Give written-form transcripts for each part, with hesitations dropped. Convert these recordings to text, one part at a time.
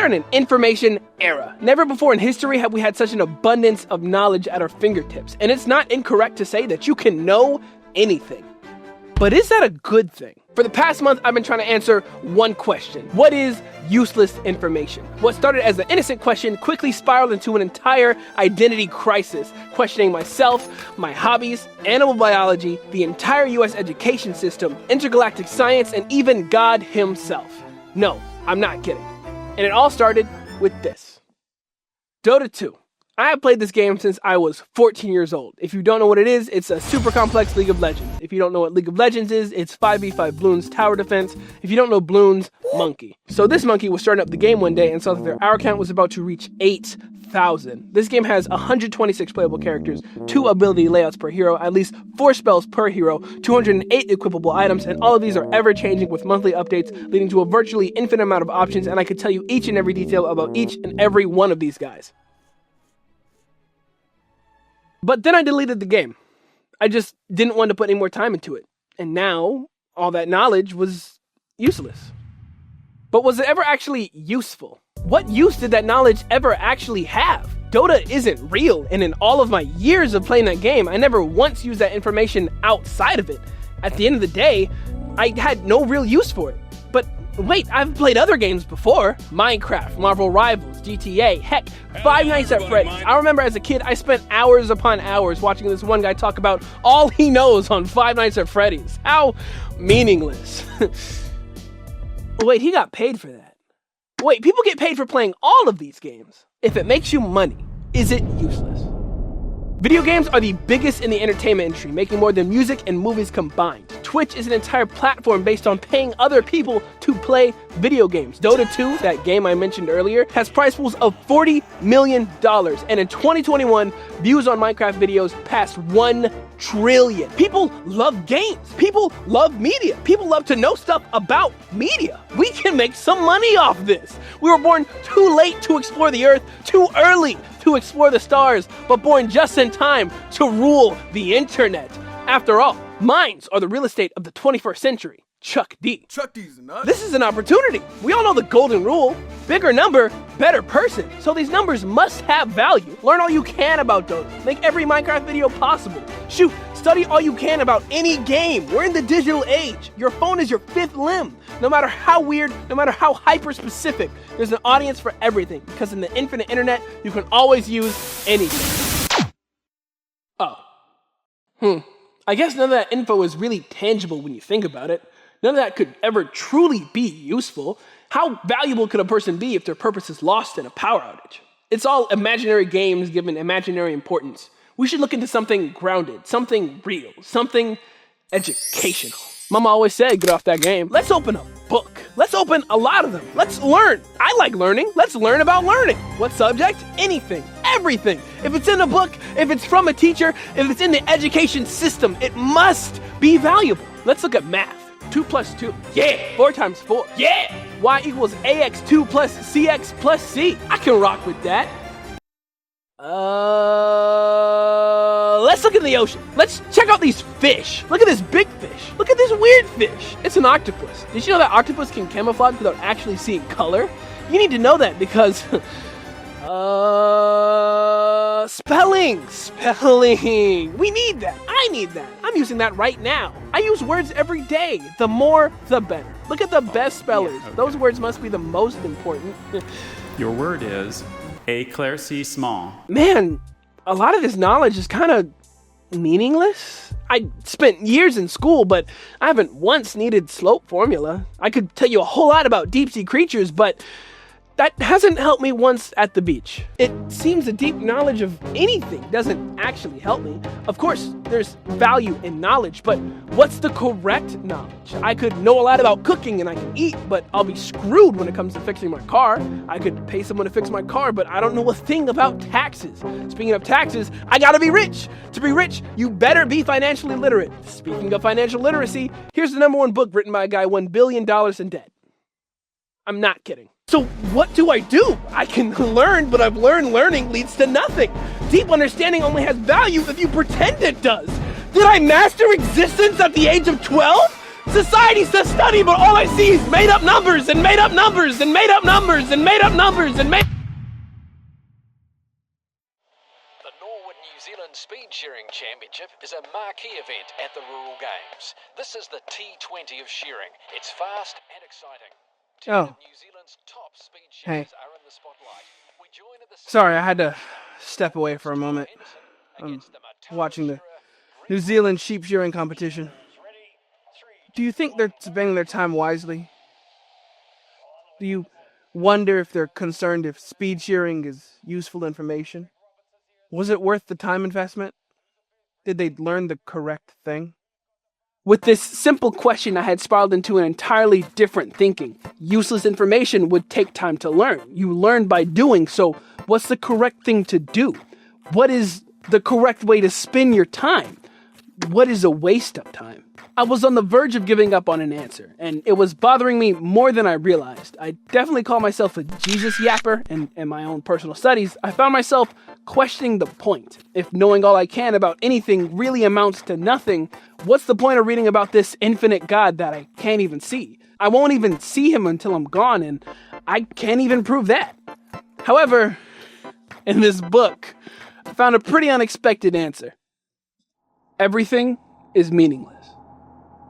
are in an information era. Never before in history have we had such an abundance of knowledge at our fingertips. And it's not incorrect to say that you can know anything. But is that a good thing? For the past month, I've been trying to answer one question. What is useless information? What started as an innocent question quickly spiraled into an entire identity crisis, questioning myself, my hobbies, animal biology, the entire US education system, intergalactic science, and even God himself. No, I'm not kidding. And it all started with this. Dota 2. I have played this game since I was 14 years old. If you don't know what it is, it's a super complex League of Legends. If you don't know what League of Legends is, it's 5v5 Bloons tower defense. If you don't know Bloons, monkey. So this monkey was starting up the game one day and saw that their hour count was about to reach 8,000. This game has 126 playable characters, 2 ability layouts per hero, at least 4 spells per hero, 208 equipable items, and all of these are ever-changing with monthly updates, leading to a virtually infinite amount of options, and I could tell you each and every detail about each and every one of these guys. But then I deleted the game. I just didn't want to put any more time into it. And now, all that knowledge was useless. But was it ever actually useful? What use did that knowledge ever actually have? Dota isn't real, and in all of my years of playing that game, I never once used that information outside of it. At the end of the day, I had no real use for it. But wait, I've played other games before. Minecraft, Marvel Rivals, GTA, heck, Five Nights at Freddy's. I remember as a kid, I spent hours upon hours watching this one guy talk about all he knows on Five Nights at Freddy's. How meaningless. Wait, he got paid for that. Wait, people get paid for playing all of these games. If it makes you money, is it useless? Video games are the biggest in the entertainment industry, making more than music and movies combined. Twitch is an entire platform based on paying other people to play video games. Dota 2, that game I mentioned earlier, has prize pools of $40 million. And in 2021, views on Minecraft videos passed 1 trillion. People love games. People love media. People love to know stuff about media. We can make some money off this. We were born too late to explore the earth, too early to explore the stars, but born just in time to rule the internet. After all, minds are the real estate of the 21st century. Chuck D. Chuck D's nuts. This is an opportunity. We all know the golden rule. Bigger number, better person. So these numbers must have value. Learn all you can about Dota. Make every Minecraft video possible. Shoot, study all you can about any game. We're in the digital age. Your phone is your 5th limb. No matter how weird, no matter how hyper-specific, there's an audience for everything. Because in the infinite internet, you can always use anything. I guess none of that info is really tangible when you think about it. None of that could ever truly be useful. How valuable could a person be if their purpose is lost in a power outage? It's all imaginary games given imaginary importance. We should look into something grounded, something real, something educational. Mama always said, get off that game. Let's open a book. Let's open a lot of them. Let's learn. I like learning. Let's learn about learning. What subject? Anything. Everything. If it's in a book, if it's from a teacher, if it's in the education system, it must be valuable. Let's look at math. 2 plus 2. Yeah. 4 times 4. Yeah. Y equals AX2 plus CX plus C. I can rock with that. Let's look in the ocean. Let's check out these fish. Look at this big fish. Look at this weird fish. It's an octopus. Did you know that octopus can camouflage without actually seeing color? You need to know that because spelling. We need that. I need that. I'm using that right now. I use words every day. The more, the better. Look at the best spellers. Yeah, okay. Those words must be the most important. Your word is Ecclesiastes. Man, a lot of this knowledge is kind of meaningless. I spent years in school, but I haven't once needed slope formula. I could tell you a whole lot about deep sea creatures, but that hasn't helped me once at the beach. It seems a deep knowledge of anything doesn't actually help me. Of course, there's value in knowledge, but what's the correct knowledge? I could know a lot about cooking and I can eat, but I'll be screwed when it comes to fixing my car. I could pay someone to fix my car, but I don't know a thing about taxes. Speaking of taxes, I gotta be rich. To be rich, you better be financially literate. Speaking of financial literacy, here's the #1 book written by a guy $1 billion in debt. I'm not kidding. So what do? I can learn, but I've learned learning leads to nothing. Deep understanding only has value if you pretend it does. Did I master existence at the age of 12? Society says study, but all I see is made up numbers and made up numbers and made up numbers and made up numbers and made. The Norwood New Zealand Speed Shearing Championship is a marquee event at the Rural Games. This is the T20 of shearing. It's fast and exciting. Two of New Zealand's top speed shearers are in the spotlight. We join at the Sorry, I had to step away for a moment. Watching the New Zealand sheep shearing competition. Do you think they're spending their time wisely? Do you wonder if they're concerned if speed shearing is useful information? Was it worth the time investment? Did they learn the correct thing? With this simple question, I had spiraled into an entirely different thinking. Useless information would take time to learn. You learn by doing, so what's the correct thing to do? What is the correct way to spend your time? What is a waste of time? I was on the verge of giving up on an answer, and it was bothering me more than I realized. I definitely call myself a Jesus yapper, and in my own personal studies, I found myself questioning the point. If knowing all I can about anything really amounts to nothing, what's the point of reading about this infinite God that I can't even see? I won't even see him until I'm gone, and I can't even prove that. However, in this book, I found a pretty unexpected answer. Everything is meaningless.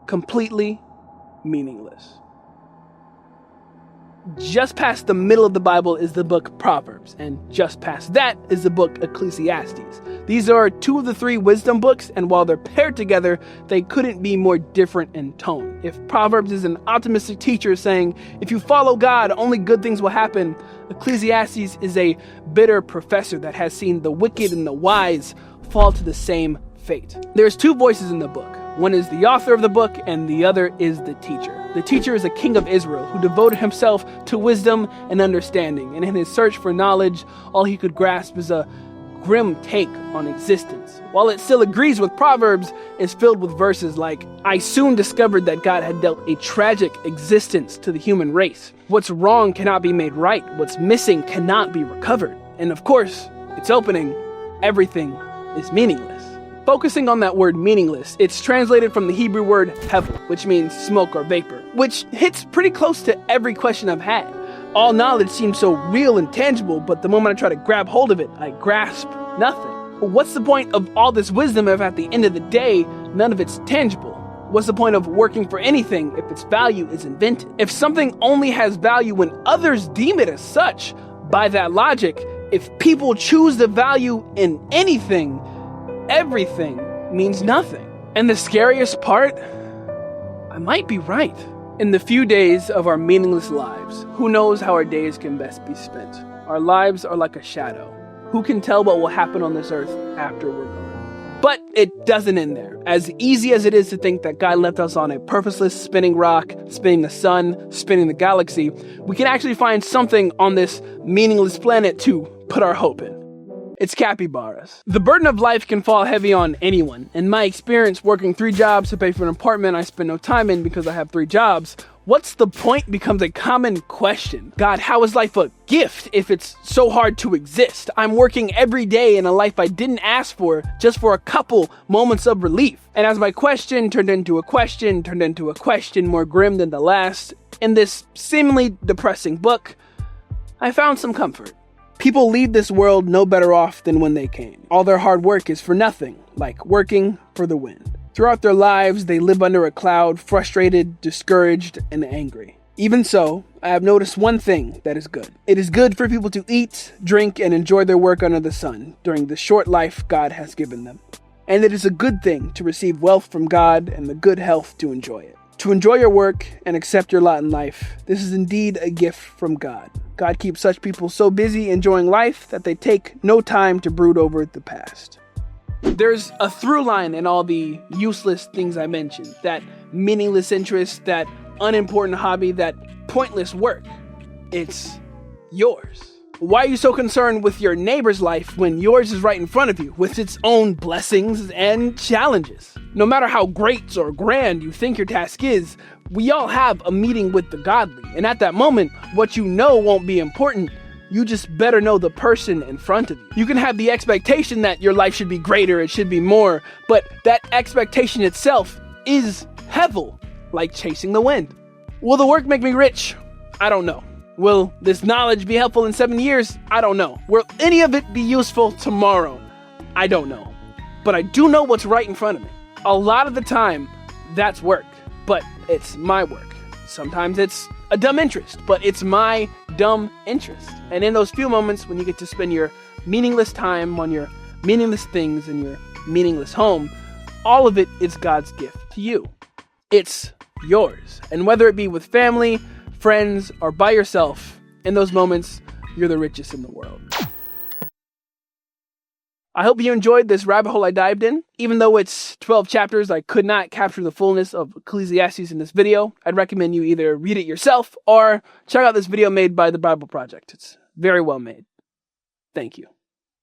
Completely meaningless. Just past the middle of the Bible is the book Proverbs, and just past that is the book Ecclesiastes. These are two of the three wisdom books, and while they're paired together, they couldn't be more different in tone. If Proverbs is an optimistic teacher saying, if you follow God, only good things will happen, Ecclesiastes is a bitter professor that has seen the wicked and the wise fall to the same fate. There's two voices in the book. One is the author of the book, and the other is the teacher. The teacher is a king of Israel who devoted himself to wisdom and understanding, and in his search for knowledge, all he could grasp is a grim take on existence. While it still agrees with Proverbs, it's filled with verses like, I soon discovered that God had dealt a tragic existence to the human race. What's wrong cannot be made right. What's missing cannot be recovered. And of course, its opening, everything is meaningless. Focusing on that word meaningless, it's translated from the Hebrew word hevel, which means smoke or vapor, which hits pretty close to every question I've had. All knowledge seems so real and tangible, but the moment I try to grab hold of it, I grasp nothing. What's the point of all this wisdom if at the end of the day, none of it's tangible? What's the point of working for anything if its value is invented? If something only has value when others deem it as such, by that logic, if people choose the value in anything, everything means nothing. And the scariest part, I might be right. In the few days of our meaningless lives, who knows how our days can best be spent? Our lives are like a shadow. Who can tell what will happen on this earth after we're gone? But it doesn't end there. As easy as it is to think that God left us on a purposeless spinning rock, spinning the sun, spinning the galaxy, we can actually find something on this meaningless planet to put our hope in. It's capybaras. The burden of life can fall heavy on anyone. In my experience working 3 jobs to pay for an apartment I spend no time in because I have 3 jobs, what's the point becomes a common question. God, how is life a gift if it's so hard to exist? I'm working every day in a life I didn't ask for just for a couple moments of relief. And as my question turned into a question more grim than the last, in this seemingly depressing book, I found some comfort. People leave this world no better off than when they came. All their hard work is for nothing, like working for the wind. Throughout their lives, they live under a cloud, frustrated, discouraged, and angry. Even so, I have noticed one thing that is good. It is good for people to eat, drink, and enjoy their work under the sun during the short life God has given them. And it is a good thing to receive wealth from God and the good health to enjoy it. To enjoy your work and accept your lot in life, this is indeed a gift from God. God keeps such people so busy enjoying life that they take no time to brood over the past. There's a through line in all the useless things I mentioned. That meaningless interest, that unimportant hobby, that pointless work. It's yours. Why are you so concerned with your neighbor's life when yours is right in front of you with its own blessings and challenges? No matter how great or grand you think your task is, we all have a meeting with the godly. And at that moment, what you know won't be important. You just better know the person in front of you. You can have the expectation that your life should be greater, it should be more, but that expectation itself is hevel. like chasing the wind. Will the work make me rich? I don't know. Will this knowledge be helpful in 7 years? I don't know. Will any of it be useful tomorrow? I don't know. But I do know what's right in front of me. A lot of the time, that's work, but it's my work. Sometimes it's a dumb interest, but it's my dumb interest. And in those few moments when you get to spend your meaningless time on your meaningless things in your meaningless home, all of it is God's gift to you. It's yours. And whether it be with family, friends, or by yourself, in those moments, you're the richest in the world. I hope you enjoyed this rabbit hole I dived in. Even though it's 12 chapters, I could not capture the fullness of Ecclesiastes in this video. I'd recommend you either read it yourself or check out this video made by the Bible Project. It's very well made. Thank you.